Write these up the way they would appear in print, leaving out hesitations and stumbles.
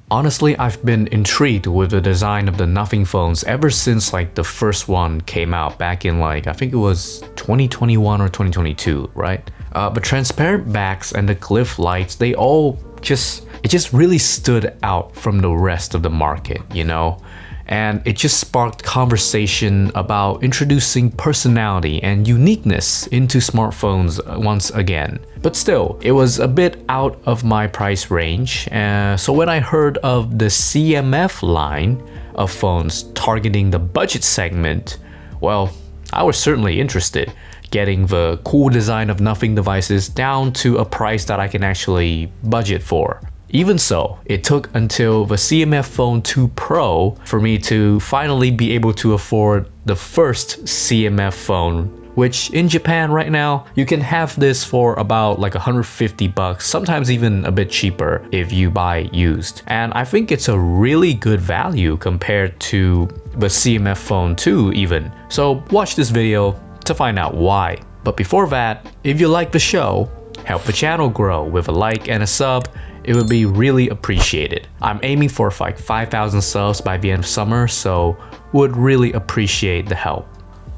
Honestly, I've been intrigued with the design of the Nothing phones ever since like the first one came out back in like, I think it was 2021 or 2022, right? But transparent backs and the glyph lights, they all it just really stood out from the rest of the market, you know? And it just sparked conversation about introducing personality and uniqueness into smartphones once again. But still, it was a bit out of my price range, so when I heard of the CMF line of phones targeting the budget segment, well, I was certainly interested, getting the cool design of Nothing devices down to a price that I can actually budget for. Even so, it took until the CMF Phone 2 Pro for me to finally be able to afford the first CMF phone, which in Japan right now, you can have this for about like $150, sometimes even a bit cheaper if you buy used. And I think it's a really good value compared to the CMF Phone 2 even. So watch this video to find out why. But before that, if you like the show, help the channel grow with a like and a sub. It would be really appreciated. I'm aiming for like 5,000 subs by the end of summer, so would really appreciate the help.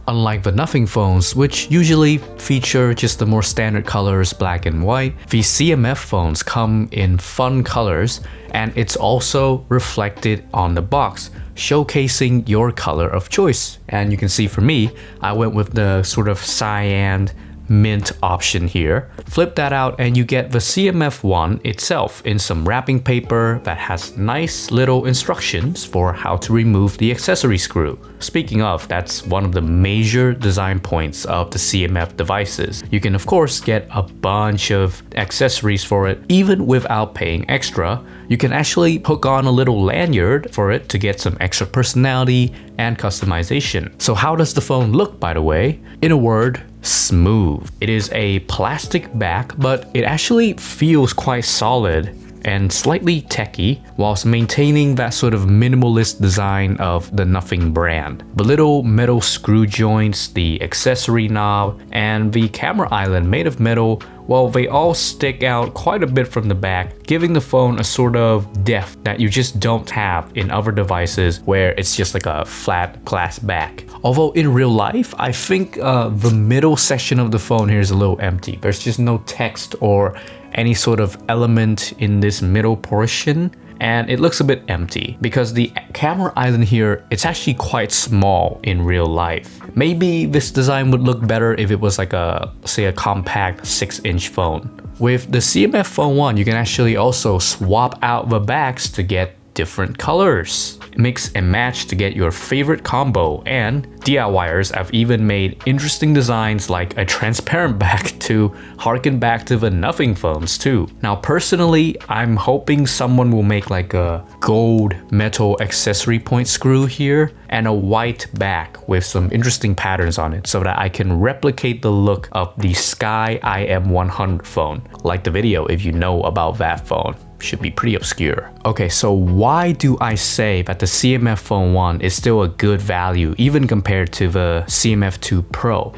Unlike the Nothing phones, which usually feature just the more standard colors, black and white, the CMF phones come in fun colors, and it's also reflected on the box, showcasing your color of choice. And you can see for me, I went with the sort of cyan mint option here. Flip that out and you get the CMF one itself in some wrapping paper that has nice little instructions for how to remove the accessory screw. Speaking of, that's one of the major design points of the CMF devices. You can of course get a bunch of accessories for it even without paying extra. You can actually hook on a little lanyard for it to get some extra personality and customization. So how does the phone look, by the way? In a word, smooth. It is a plastic back, but it actually feels quite solid and slightly techy whilst maintaining that sort of minimalist design of the Nothing brand. The little metal screw joints, the accessory knob, and the camera island made of metal, well, they all stick out quite a bit from the back, giving the phone a sort of depth that you just don't have in other devices where it's just like a flat glass back. Although in real life, I think the middle section of the phone here is a little empty. There's just no text or any sort of element in this middle portion, and it looks a bit empty because the camera island here, it's actually quite small in real life. Maybe this design would look better if it was like a, say, a compact 6-inch phone. With the CMF Phone 1, you can actually also swap out the backs to get different colors. Mix and match to get your favorite combo, and DIYers have even made interesting designs like a transparent back to harken back to the Nothing phones too. Now personally, I'm hoping someone will make like a gold metal accessory point screw here and a white back with some interesting patterns on it so that I can replicate the look of the Sky IM100 phone. Like the video if you know about that phone. Should be pretty obscure. Okay, so why do I say that the CMF Phone 1 is still a good value even compared to the CMF 2 Pro?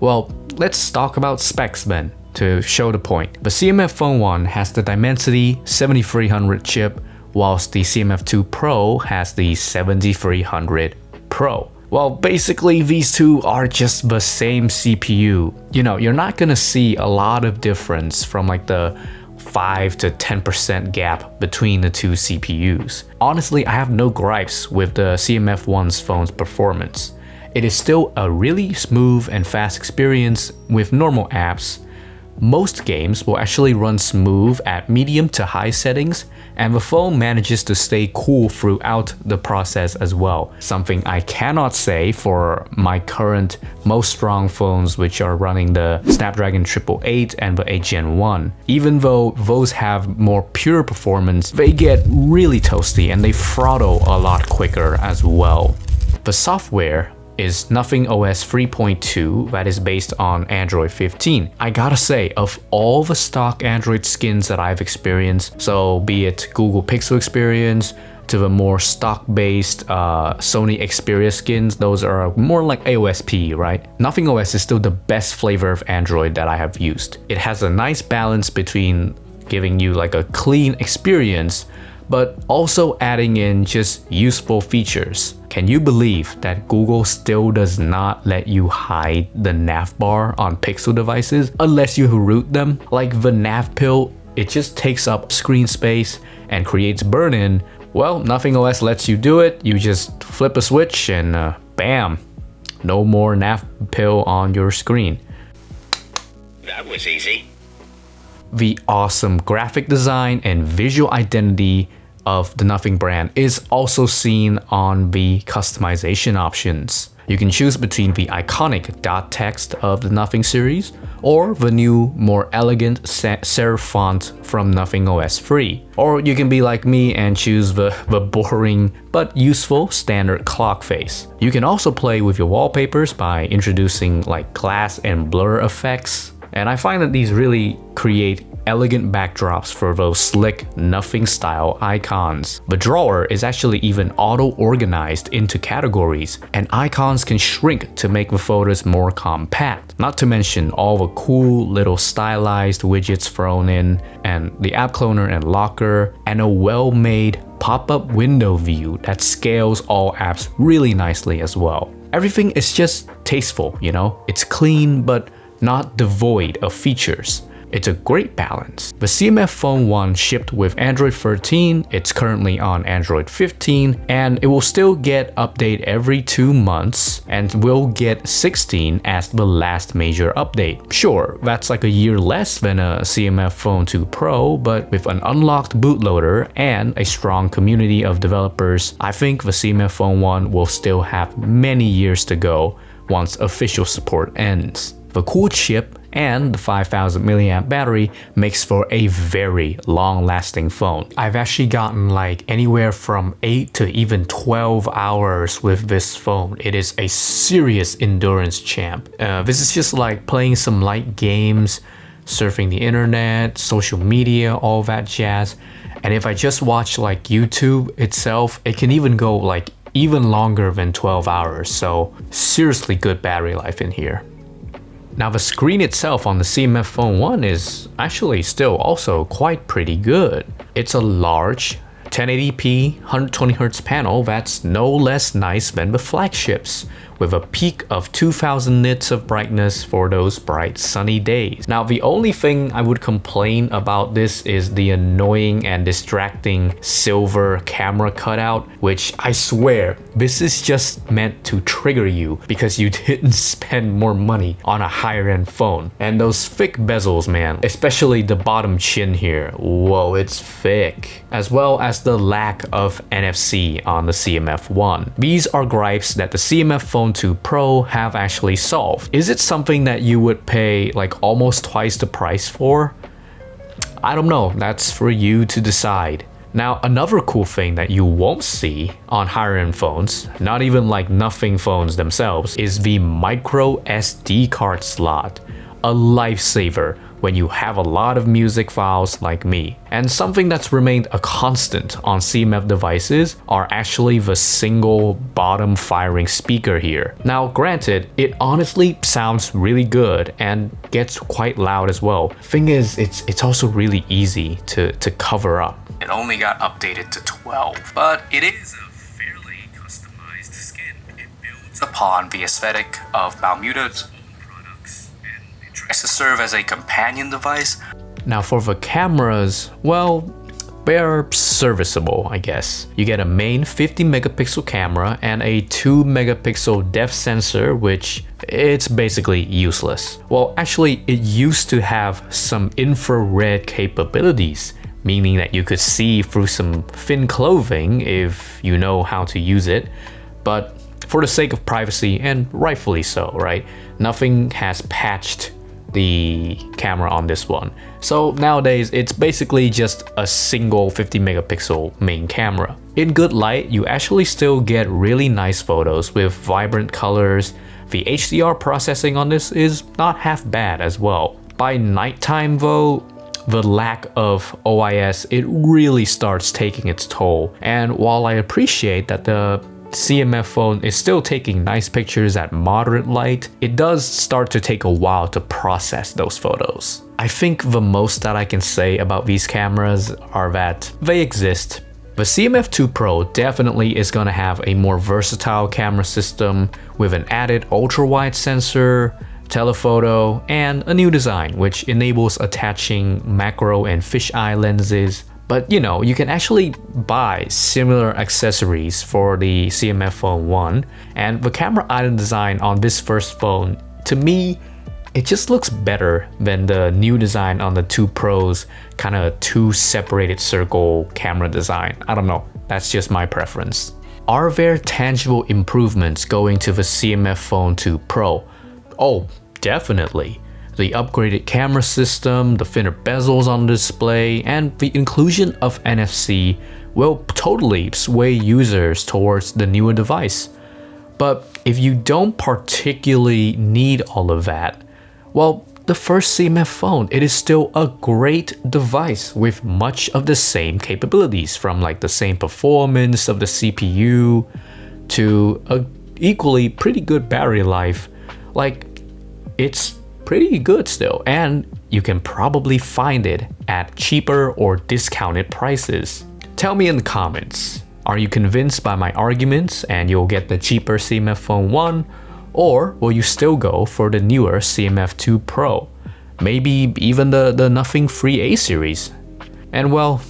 Well, let's talk about specs then to show the point. The CMF Phone 1 has the Dimensity 7300 chip, whilst the CMF 2 Pro has the 7300 Pro. Well, basically these two are just the same CPU. You know, you're not gonna see a lot of difference from like the 5 to 10% gap between the two CPUs. Honestly, I have no gripes with the CMF 1's phone's performance. It is still a really smooth and fast experience with normal apps. Most games will actually run smooth at medium to high settings, and the phone manages to stay cool throughout the process as well. Something I cannot say for my current most strong phones, which are running the Snapdragon 888 and the 8 Gen 1. Even though those have more pure performance, they get really toasty and they throttle a lot quicker as well. The software is Nothing OS 3.2 that is based on Android 15. I gotta say, of all the stock Android skins that I've experienced, so be it Google Pixel experience to the more stock-based Sony Xperia skins, those are more like AOSP, right? Nothing OS is still the best flavor of Android that I have used. It has a nice balance between giving you like a clean experience, but also adding in just useful features. Can you believe that Google still does not let you hide the nav bar on Pixel devices unless you root them? Like the nav pill, it just takes up screen space and creates burn-in. Well, Nothing OS lets you do it. You just flip a switch and bam, no more nav pill on your screen. That was easy. The awesome graphic design and visual identity of the Nothing brand is also seen on the customization options. You can choose between the iconic dot text of the Nothing series or the new, more elegant serif font from Nothing OS 3. Or you can be like me and choose the boring but useful standard clock face. You can also play with your wallpapers by introducing like glass and blur effects. And I find that these really create elegant backdrops for those slick Nothing style icons. The drawer is actually even auto-organized into categories, and icons can shrink to make the photos more compact. Not to mention all the cool little stylized widgets thrown in, and the app cloner and locker, and a well-made pop-up window view that scales all apps really nicely as well. Everything is just tasteful, you know? It's clean but not devoid of features. It's a great balance. The CMF Phone 1 shipped with Android 13, it's currently on Android 15, and it will still get update every 2 months, and will get 16 as the last major update. Sure, that's like a year less than a CMF Phone 2 Pro, but with an unlocked bootloader and a strong community of developers, I think the CMF Phone 1 will still have many years to go once official support ends. The cool chip and the 5000 milliamp battery makes for a very long-lasting phone. I've actually gotten like anywhere from 8 to even 12 hours with this phone. It is a serious endurance champ. This is just like playing some light games, surfing the internet, social media, all that jazz. And if I just watch like YouTube itself, it can even go like even longer than 12 hours. So seriously good battery life in here. Now the screen itself on the CMF Phone 1 is actually still also quite pretty good. It's a large 1080p 120Hz panel that's no less nice than the flagships, with a peak of 2000 nits of brightness for those bright sunny days. Now the only thing I would complain about this is the annoying and distracting silver camera cutout, which I swear this is just meant to trigger you because you didn't spend more money on a higher end phone. And those thick bezels, man, especially the bottom chin here, whoa, it's thick. As well as the lack of NFC on the CMF 1. These are gripes that the CMF Phone 2 Pro have actually solved. Is it something that you would pay like almost twice the price for? I don't know, that's for you to decide. Now another cool thing that you won't see on higher end phones, not even like Nothing phones themselves, is the micro SD card slot. A lifesaver when you have a lot of music files like me. And something that's remained a constant on CMF devices are actually the single bottom firing speaker here. Now granted, it honestly sounds really good and gets quite loud as well. Thing is, it's also really easy to cover up. It only got updated to 12, but it is a fairly customized skin. It builds upon the aesthetic of Bermuda's to serve as a companion device. Now for the cameras, well, they're serviceable, I guess. You get a main 50 megapixel camera and a 2 megapixel depth sensor, which it's basically useless. Well, actually, it used to have some infrared capabilities, meaning that you could see through some thin clothing if you know how to use it. But for the sake of privacy, and rightfully so, right? Nothing has patched the camera on this one. So nowadays it's basically just a single 50 megapixel main camera. In good light, you actually still get really nice photos with vibrant colors. The HDR processing on this is not half bad as well. By nighttime though, the lack of OIS, it really starts taking its toll. And while I appreciate that the CMF phone is still taking nice pictures at moderate light, it does start to take a while to process those photos. I think the most that I can say about these cameras are that they exist, The CMF2 Pro definitely is gonna have a more versatile camera system with an added ultra-wide sensor, telephoto, and a new design which enables attaching macro and fisheye lenses. But you can actually buy similar accessories for the CMF Phone 1, and the camera item design on this first phone, to me, it just looks better than the new design on the 2 Pro's kind of two separated circle camera design. I don't know, that's just my preference. Are there tangible improvements going to the CMF Phone 2 Pro? Oh, definitely. The upgraded camera system, the thinner bezels on the display, and the inclusion of NFC will totally sway users towards the newer device. But if you don't particularly need all of that, well, the first CMF phone, it is still a great device with much of the same capabilities, from like the same performance of the CPU to a equally pretty good battery life. Like, it's pretty good still, and you can probably find it at cheaper or discounted prices. Tell me in the comments, are you convinced by my arguments and you'll get the cheaper CMF Phone 1? Or will you still go for the newer CMF2 Pro? Maybe even the Nothing Free A series? And well,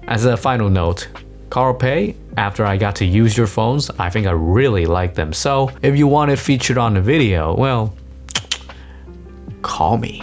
as a final note, Carl Pei, after I got to use your phones, I think I really like them. So if you want it featured on the video, well, call me.